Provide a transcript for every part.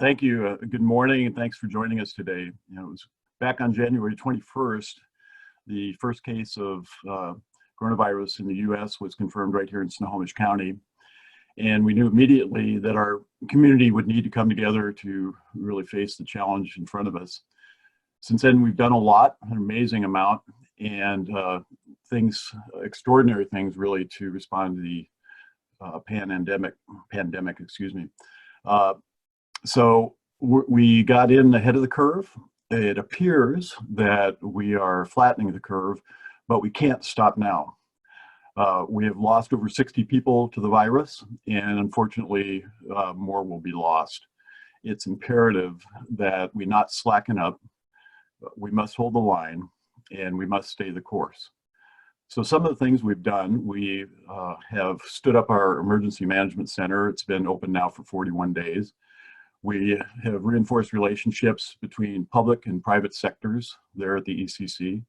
Thank you. Good morning, and thanks for joining us today. It was back on January 21st, the first case of coronavirus in the U.S. was confirmed right here in Snohomish County. And we knew immediately that our community would need to come together to really face the challenge in front of us. Since then, we've done a lot, an amazing amount, and extraordinary things really to respond to the pandemic. So we got in ahead of the curve. It appears that we are flattening the curve, but we can't stop now. We have lost over 60 people to the virus, and unfortunately, more will be lost. It's imperative that we not slacken up. We must hold the line, and we must stay the course. So some of the things we've done, we have stood up our emergency management center. It's been open now for 41 days. We have reinforced relationships between public and private sectors there at the ECC.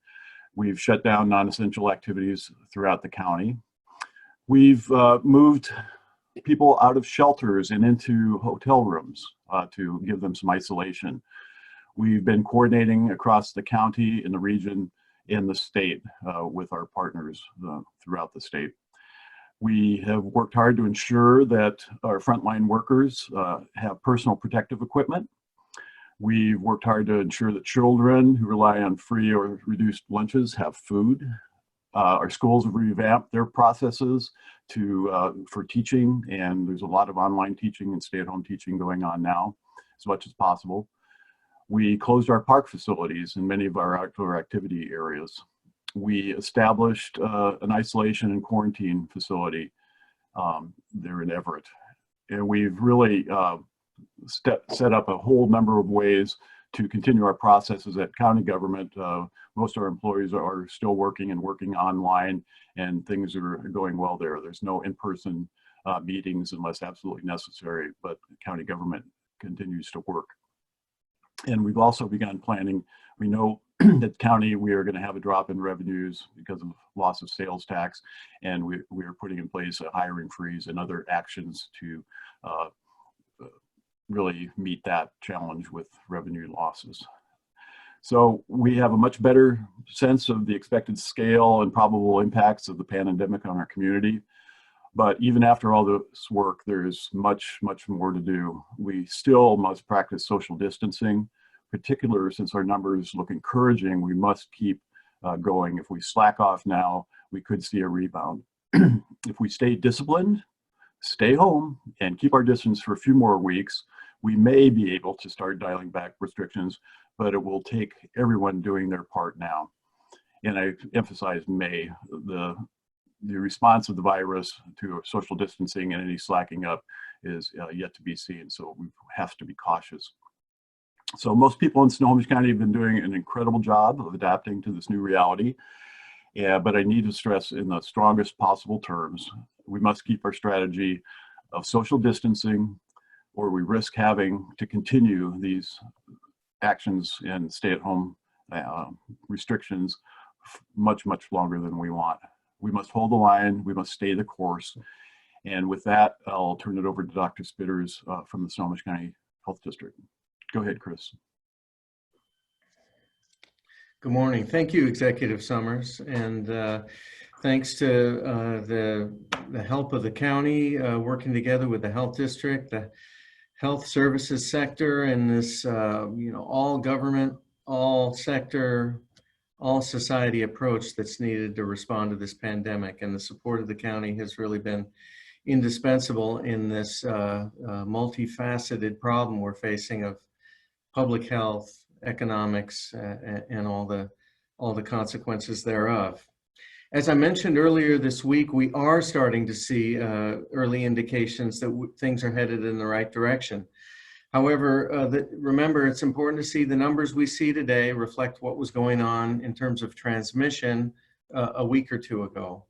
We've shut down non-essential activities throughout the county. We've moved people out of shelters and into hotel rooms to give them some isolation. We've been coordinating across the county, in the region, in the state with our partners throughout the state. We have worked hard to ensure that our frontline workers have personal protective equipment. We've worked hard to ensure that children who rely on free or reduced lunches have food. Our schools have revamped their processes for teaching, and there's a lot of online teaching and stay-at-home teaching going on now, as much as possible. We closed our park facilities in many of our outdoor activity areas. We established an isolation and quarantine facility there in Everett. And we've really set up a whole number of ways to continue our processes at county government. Most of our employees are still working online, and things are going well there. There's no in-person meetings unless absolutely necessary, but county government continues to work. And we've also begun planning. We know that county, we are going to have a drop in revenues because of loss of sales tax, and we are putting in place a hiring freeze and other actions to really meet that challenge with revenue losses. So we have a much better sense of the expected scale and probable impacts of the pandemic on our community. But even after all this work, there's much, much more to do. We still must practice social distancing, particularly since our numbers look encouraging. We must keep going. If we slack off now, we could see a rebound. If we stay disciplined, stay home, and keep our distance for a few more weeks, we may be able to start dialing back restrictions, but it will take everyone doing their part now. And I emphasize may. The response of the virus to social distancing and any slacking up is yet to be seen, so we have to be cautious. So most people in Snohomish County have been doing an incredible job of adapting to this new reality, but I need to stress in the strongest possible terms, we must keep our strategy of social distancing, or we risk having to continue these actions and stay-at-home restrictions much, much longer than we want. We must hold the line, we must stay the course. And with that, I'll turn it over to Dr. Spitters from the Snohomish County Health District. Go ahead, Chris. Good morning. Thank you, Executive Summers. And thanks to the help of the county, working together with the Health District, the health services sector, and this, all government, all sector, all society approach that's needed to respond to this pandemic. And the support of the county has really been indispensable in this multifaceted problem we're facing of public health, economics, and all the consequences thereof. As I mentioned earlier this week, we are starting to see early indications that things are headed in the right direction. However, remember, it's important to see the numbers we see today reflect what was going on in terms of transmission a week or two ago.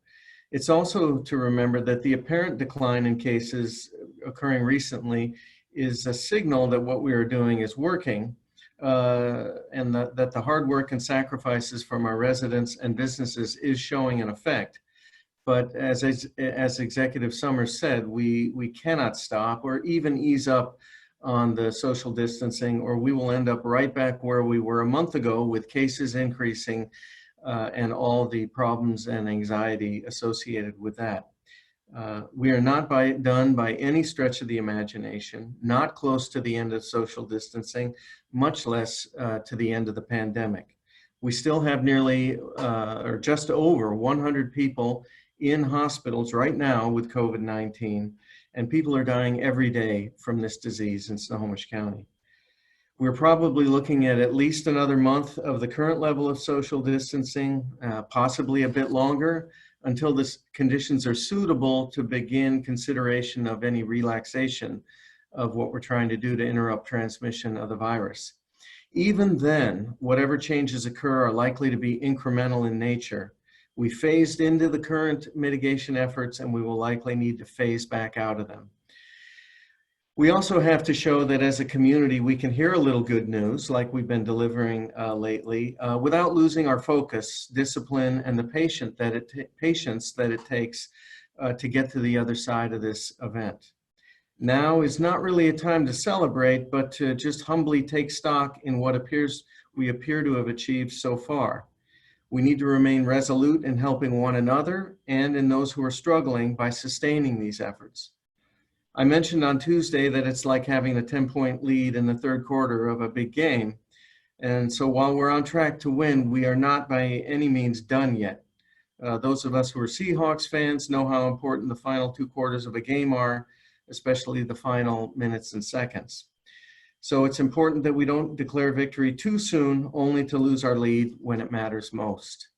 It's also to remember that the apparent decline in cases occurring recently is a signal that what we are doing is working, and that the hard work and sacrifices from our residents and businesses is showing an effect. But as Executive Summers said, we cannot stop or even ease up on the social distancing, or we will end up right back where we were a month ago with cases increasing and all the problems and anxiety associated with that. We are not done by any stretch of the imagination, not close to the end of social distancing, much less to the end of the pandemic. We still have nearly or just over 100 people in hospitals right now with COVID-19, and people are dying every day from this disease in Snohomish County. We're probably looking at least another month of the current level of social distancing, possibly a bit longer, until the conditions are suitable to begin consideration of any relaxation of what we're trying to do to interrupt transmission of the virus. Even then, whatever changes occur are likely to be incremental in nature. We phased into the current mitigation efforts, and we will likely need to phase back out of them. We also have to show that as a community, we can hear a little good news like we've been delivering lately without losing our focus, discipline, and the patience that it takes to get to the other side of this event. Now is not really a time to celebrate, but to just humbly take stock in what we appear to have achieved so far. We need to remain resolute in helping one another and in those who are struggling by sustaining these efforts. I mentioned on Tuesday that it's like having a 10-point lead in the third quarter of a big game. And so while we're on track to win, we are not by any means done yet. Those of us who are Seahawks fans know how important the final 2 quarters of a game are, especially the final minutes and seconds. So it's important that we don't declare victory too soon, only to lose our lead when it matters most.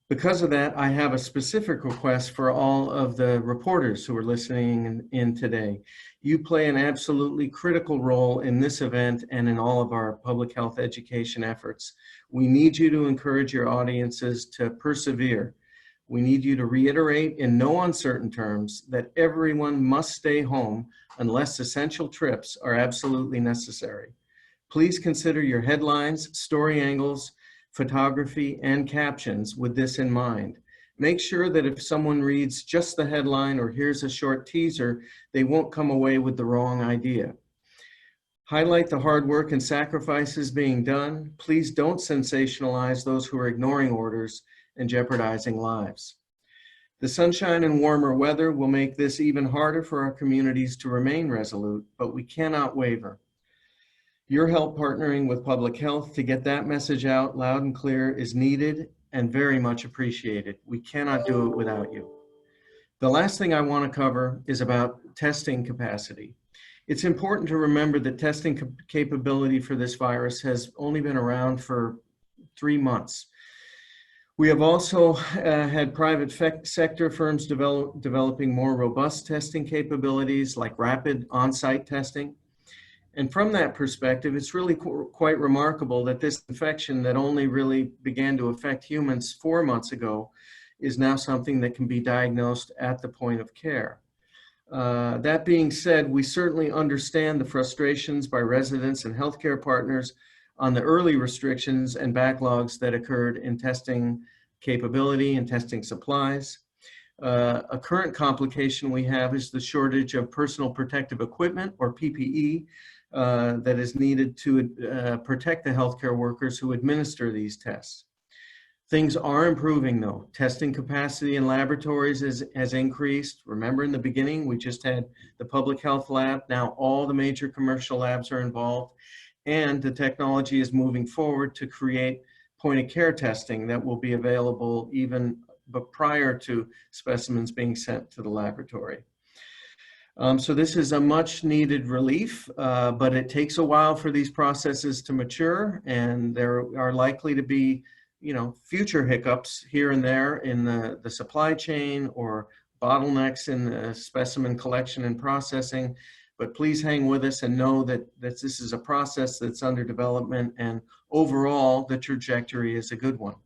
Because of that, I have a specific request for all of the reporters who are listening in today. You play an absolutely critical role in this event and in all of our public health education efforts. We need you to encourage your audiences to persevere. We need you to reiterate in no uncertain terms that everyone must stay home unless essential trips are absolutely necessary. Please consider your headlines, story angles, photography, and captions with this in mind. Make sure that if someone reads just the headline or hears a short teaser, they won't come away with the wrong idea. Highlight the hard work and sacrifices being done. Please don't sensationalize those who are ignoring orders and jeopardizing lives. The sunshine and warmer weather will make this even harder for our communities to remain resolute, but we cannot waver. Your help partnering with public health to get that message out loud and clear is needed and very much appreciated. We cannot do it without you. The last thing I want to cover is about testing capacity. It's important to remember that testing capability for this virus has only been around for 3 months. We have also had private sector firms developing more robust testing capabilities like rapid on-site testing. And from that perspective, it's really quite remarkable that this infection that only really began to affect humans 4 months ago is now something that can be diagnosed at the point of care. That being said, we certainly understand the frustrations by residents and healthcare partners on the early restrictions and backlogs that occurred in testing capability and testing supplies. A current complication we have is the shortage of personal protective equipment, or PPE, that is needed to protect the healthcare workers who administer these tests. Things are improving though. Testing capacity in laboratories has increased. Remember in the beginning, we just had the public health lab. Now all the major commercial labs are involved, and the technology is moving forward to create point of care testing that will be available even prior to specimens being sent to the laboratory. So this is a much needed relief, but it takes a while for these processes to mature, and there are likely to be, future hiccups here and there in the supply chain or bottlenecks in the specimen collection and processing. But please hang with us and know that this is a process that's under development, and overall the trajectory is a good one.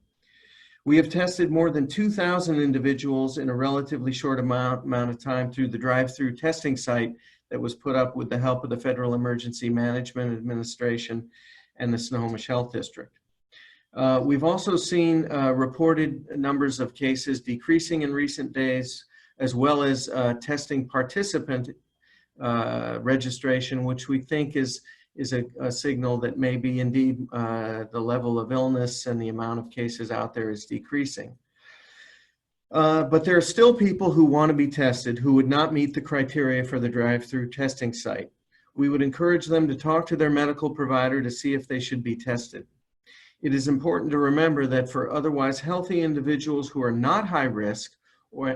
We have tested more than 2,000 individuals in a relatively short amount of time through the drive-through testing site that was put up with the help of the Federal Emergency Management Administration and the Snohomish Health District. We've also seen reported numbers of cases decreasing in recent days, as well as testing participant registration, which we think is a signal that maybe indeed the level of illness and the amount of cases out there is decreasing. But there are still people who want to be tested who would not meet the criteria for the drive-through testing site. We would encourage them to talk to their medical provider to see if they should be tested. It is important to remember that for otherwise healthy individuals who are not high risk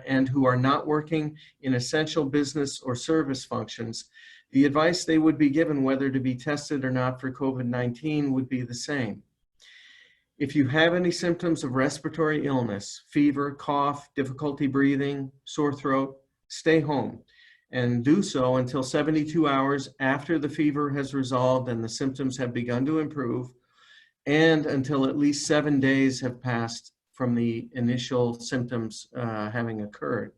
and who are not working in essential business or service functions, the advice they would be given whether to be tested or not for COVID-19 would be the same. If you have any symptoms of respiratory illness, fever, cough, difficulty breathing, sore throat, stay home and do so until 72 hours after the fever has resolved and the symptoms have begun to improve, and until at least 7 days have passed from the initial symptoms having occurred.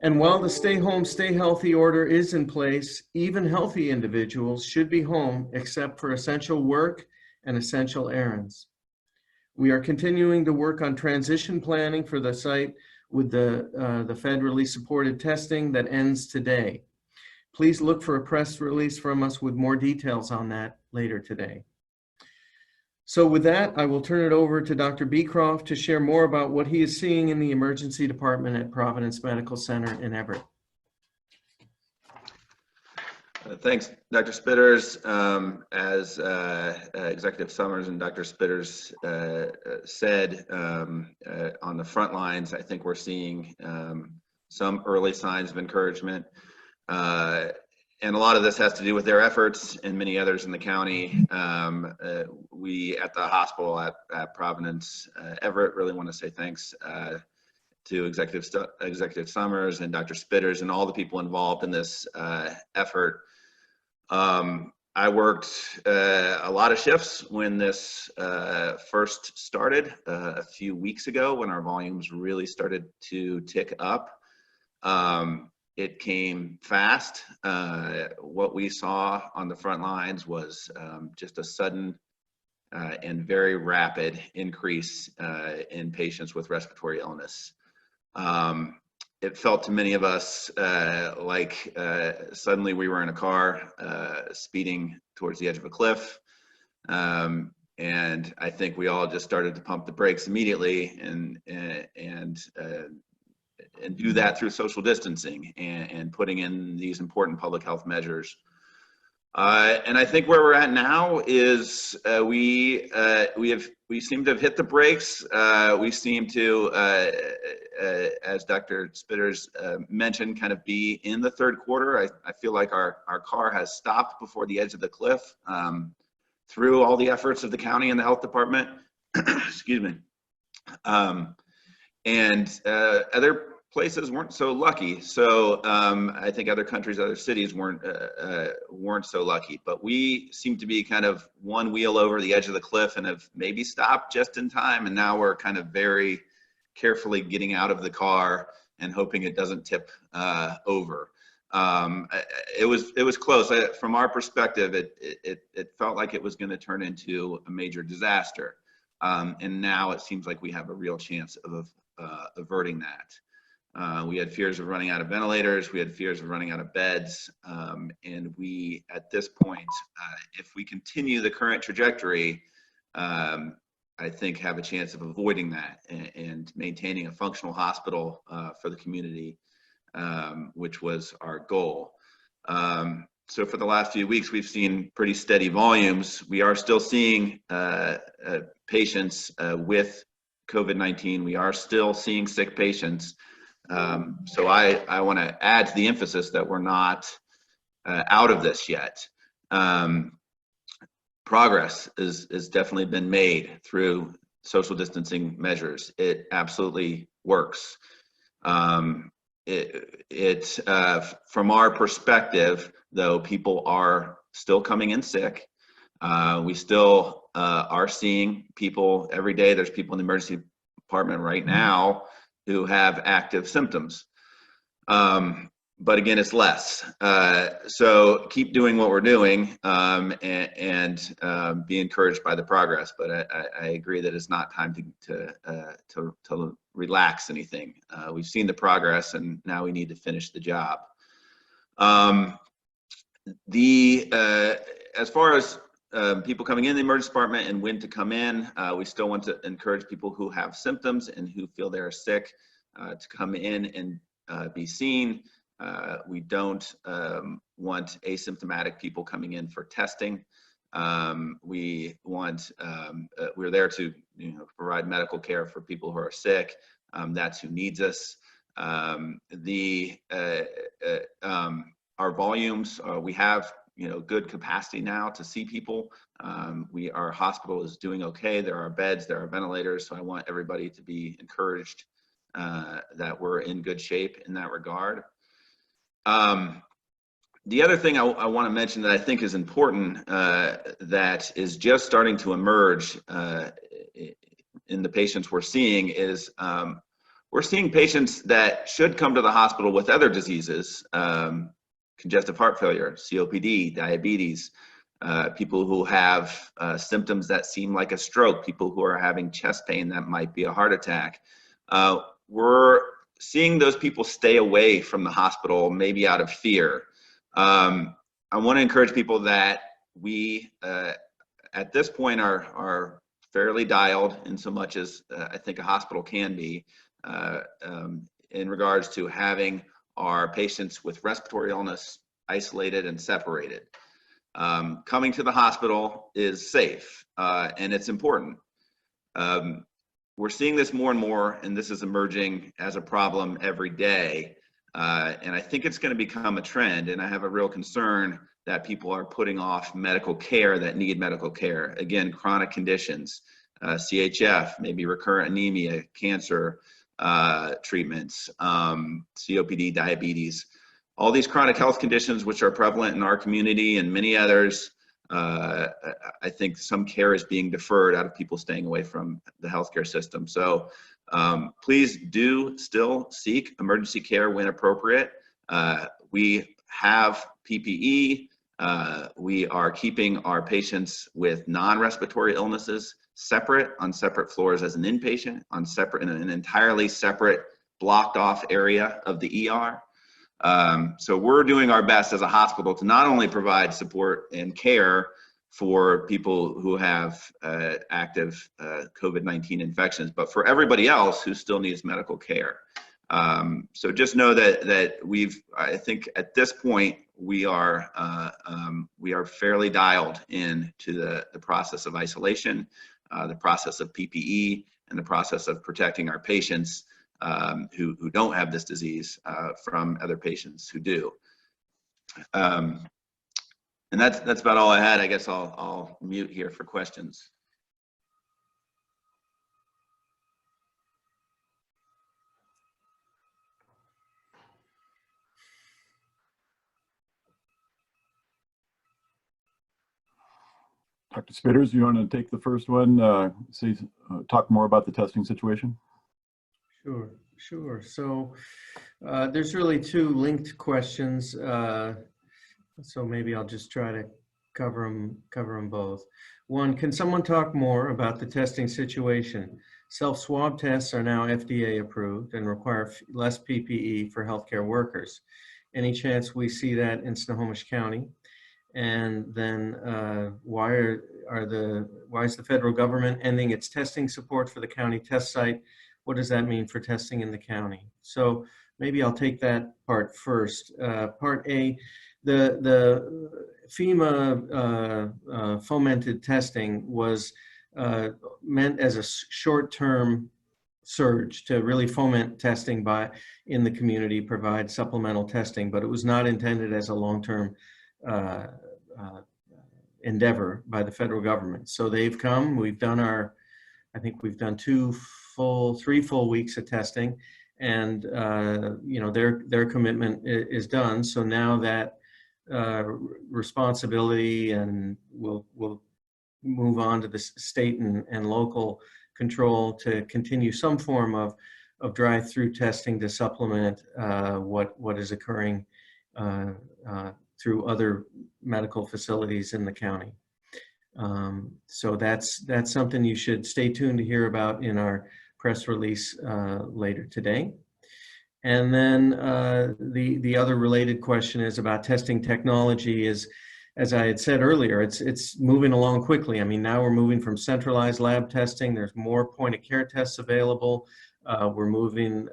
And while the stay home, stay healthy order is in place, even healthy individuals should be home except for essential work and essential errands. We are continuing to work on transition planning for the site with the federally supported testing that ends today. Please look for a press release from us with more details on that later today. So with that, I will turn it over to Dr. Beecroft to share more about what he is seeing in the emergency department at Providence Medical Center in Everett. Thanks, Dr. Spitters. As Executive Summers and Dr. Spitters said, on the front lines, I think we're seeing some early signs of encouragement. And a lot of this has to do with their efforts and many others in the county. We at the hospital at Providence, Everett, really want to say thanks to Executive Summers and Dr. Spitters and all the people involved in this effort. I worked a lot of shifts when this first started a few weeks ago, when our volumes really started to tick up. It came fast. What we saw on the front lines was just a sudden and very rapid increase in patients with respiratory illness. It felt to many of us like suddenly we were in a car speeding towards the edge of a cliff. And I think we all just started to pump the brakes immediately and do that through social distancing and putting in these important public health measures. And I think where we're at now is we seem to have hit the brakes. We seem to, as Dr. Spitters mentioned, kind of be in the third quarter. I feel like our car has stopped before the edge of the cliff through all the efforts of the county and the health department. Excuse me. And other places weren't so lucky. So I think other countries, other cities weren't so lucky. But we seem to be kind of one wheel over the edge of the cliff and have maybe stopped just in time. And now we're kind of very carefully getting out of the car and hoping it doesn't tip over. It was close. From our perspective, it felt like it was going to turn into a major disaster. And now it seems like we have a real chance of averting that. We had fears of running out of ventilators. We had fears of running out of beds. And we, at this point, if we continue the current trajectory, I think have a chance of avoiding that and maintaining a functional hospital for the community, which was our goal. So for the last few weeks, we've seen pretty steady volumes. We are still seeing patients with COVID-19. We are still seeing sick patients. So I want to add to the emphasis that we're not out of this yet. Progress is definitely been made through social distancing measures. It absolutely works. From our perspective, though, people are still coming in sick. We still are seeing people every day. There's people in the emergency department right now who have active symptoms. But again, it's less. So keep doing what we're doing and be encouraged by the progress. But I agree that it's not time to relax anything. We've seen the progress and now we need to finish the job. As far as people coming in the emergency department and when to come in, we still want to encourage people who have symptoms and who feel they're sick to come in and be seen. We don't want asymptomatic people coming in for testing. We're there to provide medical care for people who are sick. That's who needs us. Our volumes, we have good capacity now to see people. Our hospital is doing okay. There are beds, there are ventilators. So I want everybody to be encouraged that we're in good shape in that regard. The other thing I want to mention that I think is important that is just starting to emerge in the patients we're seeing is we're seeing patients that should come to the hospital with other diseases, congestive heart failure, COPD, diabetes, people who have symptoms that seem like a stroke, people who are having chest pain that might be a heart attack. We're seeing those people stay away from the hospital, maybe out of fear. I want to encourage people that we, at this point, are fairly dialed in so much as I think a hospital can be in regards to having our patients with respiratory illness isolated and separated. Coming to the hospital is safe and it's important. We're seeing this more and more, and this is emerging as a problem every day. And I think it's going to become a trend, and I have a real concern that people are putting off medical care that need medical care. Again, chronic conditions, CHF, maybe recurrent anemia, cancer treatments, COPD, diabetes, all these chronic health conditions which are prevalent in our community and many others. I think some care is being deferred out of people staying away from the healthcare system. So please do still seek emergency care when appropriate. We have PPE. We are keeping our patients with non-respiratory illnesses separate on separate floors as an inpatient, in an entirely separate blocked off area of the ER. So we're doing our best as a hospital to not only provide support and care for people who have active COVID-19 infections, but for everybody else who still needs medical care. So just know that I think at this point, we are fairly dialed into the process of isolation, the process of PPE, and the process of protecting our patients who don't have this disease from other patients who do. And that's about all I had. I guess I'll mute here for questions. Dr. Spitters, you want to take the first one, talk more about the testing situation? Sure. So there's really two linked questions. So maybe I'll just try to cover them both. One, can someone talk more about the testing situation? Self-swab tests are now FDA approved and require less PPE for healthcare workers. Any chance we see that in Snohomish County? And then why is the federal government ending its testing support for the county test site? What does that mean for testing in the county? So maybe I'll take that part first. Part A, the FEMA fomented testing was meant as a short-term surge to really foment testing in the community, provide supplemental testing, but it was not intended as a long-term endeavor by the federal government. So they've come, I think we've done 3 full weeks of testing, and their commitment is done. So now that responsibility, and we'll move on to the state and local control to continue some form of drive-through testing to supplement what is occurring through other medical facilities in the county. So that's something you should stay tuned to hear about in our press release later today. And then the other related question is about testing technology. Is, as I had said earlier, it's moving along quickly. I mean, now we're moving from centralized lab testing. There's more point of care tests available. We're moving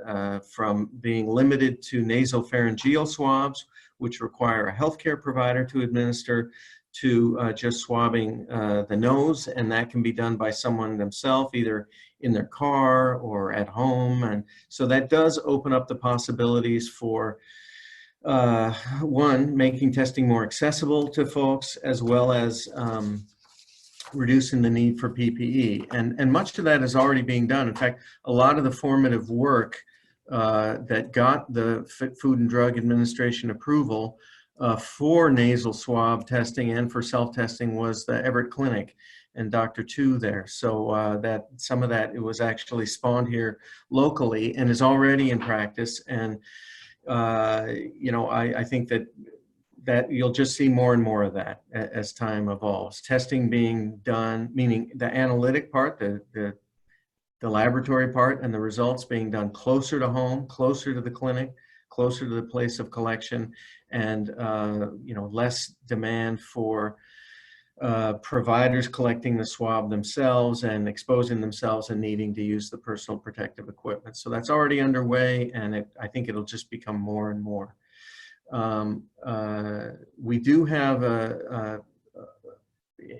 from being limited to nasopharyngeal swabs, which require a healthcare provider to administer, to just swabbing the nose, and that can be done by someone themselves, either in their car or at home. And so that does open up the possibilities for one, making testing more accessible to folks, as well as reducing the need for PPE. And much of that is already being done. In fact, a lot of the formative work that got the Food and Drug Administration approval for nasal swab testing and for self-testing was the Everett Clinic and Dr. Tu there. So that some of that, it was actually spawned here locally and is already in practice. And you know, I think that you'll just see more and more of that as time evolves. Testing being done, meaning the analytic part, the laboratory part, and the results being done closer to home, closer to the clinic, closer to the place of collection, and you know, less demand for providers collecting the swab themselves and exposing themselves and needing to use the personal protective equipment. So that's already underway, and I think it'll just become more and more. We do have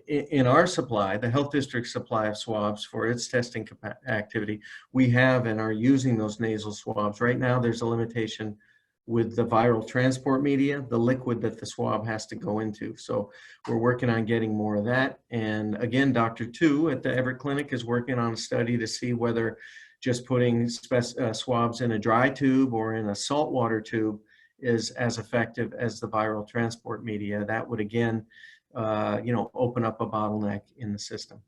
in our supply, the health district supply of swabs for its testing activity, we have and are using those nasal swabs. Right now, there's a limitation with the viral transport media, the liquid that the swab has to go into. So we're working on getting more of that. And again, Dr. Tu at the Everett Clinic is working on a study to see whether just putting swabs in a dry tube or in a saltwater tube is as effective as the viral transport media. That would again, you know, open up a bottleneck in the system.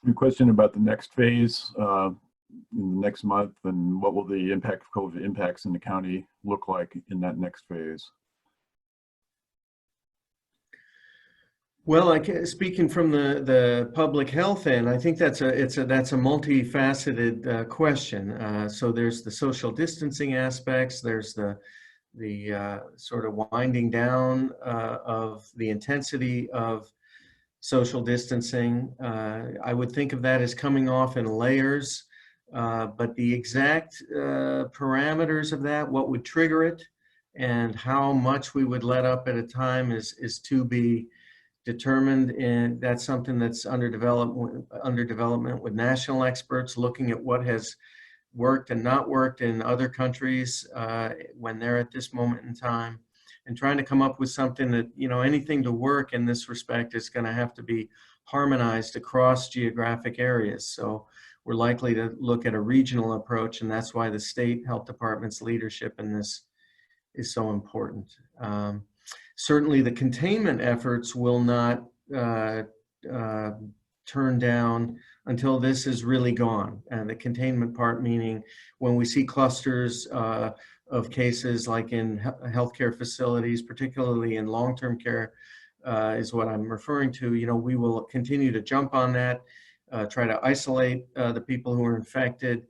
A question about the next phase in the next month, and what will the impact of COVID impacts in the county look like in that next phase? Well, speaking from the public health end, I think that's a multifaceted question. So there's the social distancing aspects. There's the sort of winding down of the intensity of social distancing. I would think of that as coming off in layers, but the exact parameters of that, what would trigger it, and how much we would let up at a time is to be determined, and that's something that's under development with national experts looking at what has worked and not worked in other countries when they're at this moment in time, and trying to come up with something that, you know, anything to work in this respect is going to have to be harmonized across geographic areas. So we're likely to look at a regional approach, and that's why the state health department's leadership in this is so important. Certainly the containment efforts will not turn down until this is really gone. And the containment part, meaning when we see clusters of cases like in healthcare facilities, particularly in long-term care, is what I'm referring to. You know, we will continue to jump on that, try to isolate the people who are infected,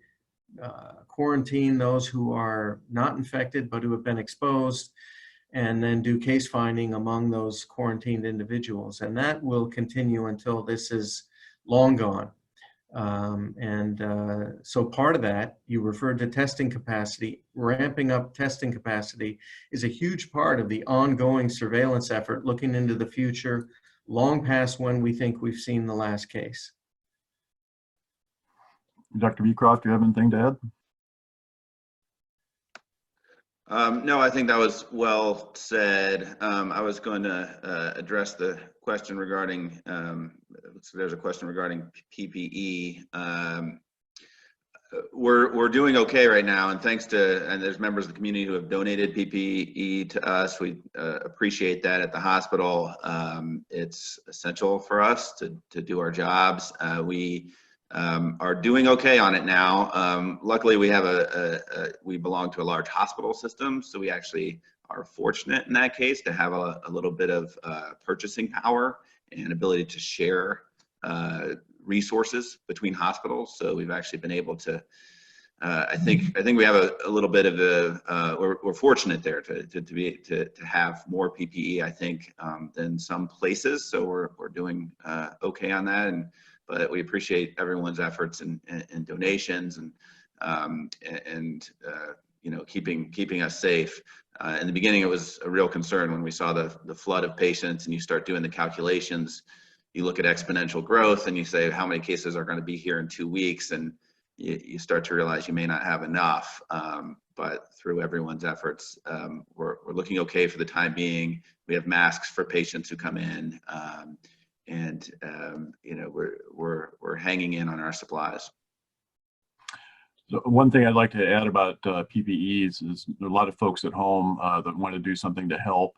quarantine those who are not infected but who have been exposed, and then do case finding among those quarantined individuals. And that will continue until this is long gone. So part of that, you referred to testing capacity, ramping up testing capacity is a huge part of the ongoing surveillance effort, looking into the future, long past when we think we've seen the last case. Dr. Beecroft, do you have anything to add? No, I think that was well said. I was going to address the question regarding, there's a question regarding PPE. We're doing okay right now, and thanks to, and there's members of the community who have donated PPE to us. We appreciate that at the hospital. It's essential for us to do our jobs. We are doing okay on it now. Luckily, we have we belong to a large hospital system, so we actually are fortunate in that case to have a little bit of purchasing power and ability to share resources between hospitals. So we've actually been able to, I think we have a little bit of we're fortunate there to have more PPE, I think, than some places. So we're doing okay on that, but we appreciate everyone's efforts and donations and you know, keeping us safe. In the beginning, it was a real concern when we saw the flood of patients, and you start doing the calculations. You look at exponential growth, and you say, how many cases are going to be here in 2 weeks? And you start to realize you may not have enough. But through everyone's efforts, we're looking okay for the time being. We have masks for patients who come in, and you know, we're hanging in on our supplies. So one thing I'd like to add about PPEs is there are a lot of folks at home that want to do something to help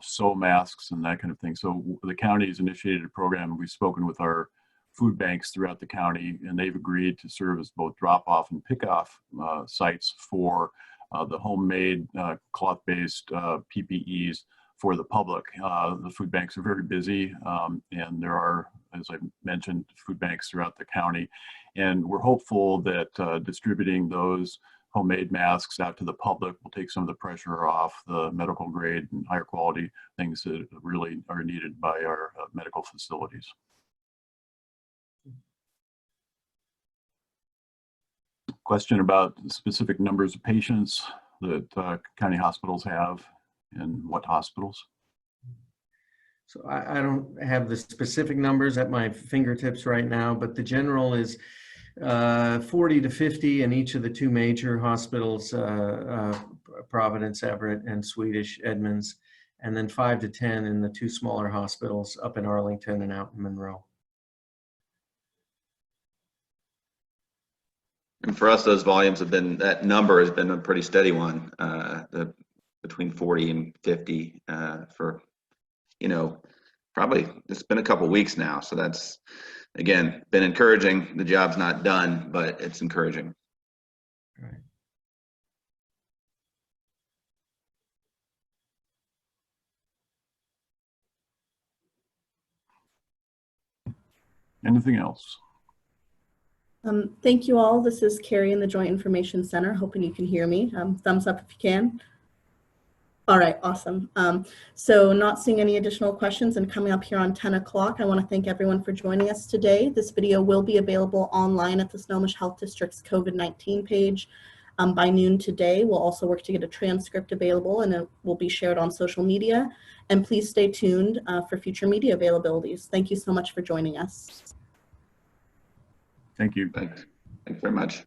sew masks and that kind of thing. So the county has initiated a program. We've spoken with our food banks throughout the county, and they've agreed to serve as both drop-off and pick-off sites for the homemade cloth-based PPEs for the public. The food banks are very busy, and there are, as I mentioned, food banks throughout the county. And we're hopeful that distributing those homemade masks out to the public will take some of the pressure off the medical grade and higher quality things that really are needed by our medical facilities. Question about specific numbers of patients that county hospitals have and what hospitals? So I don't have the specific numbers at my fingertips right now, but the general is 40 to 50 in each of the 2 major hospitals, Providence, Everett, and Swedish Edmonds, and then 5 to 10 in the 2 smaller hospitals up in Arlington and out in Monroe. And for us, those volumes have been, that number has been a pretty steady one, between 40 and 50 for, you know, probably it's been a couple weeks now. So that's, again, been encouraging. The job's not done, but it's encouraging. All right. Anything else? Thank you all. This is Carrie in the Joint Information Center. Hoping you can hear me. Thumbs up if you can. All right, awesome. So not seeing any additional questions, and coming up here on 10 o'clock, I want to thank everyone for joining us today. This video will be available online at the Snohomish Health District's COVID-19 page by noon today. We'll also work to get a transcript available, and it will be shared on social media. And please stay tuned for future media availabilities. Thank you so much for joining us. Thank you. Thanks very much.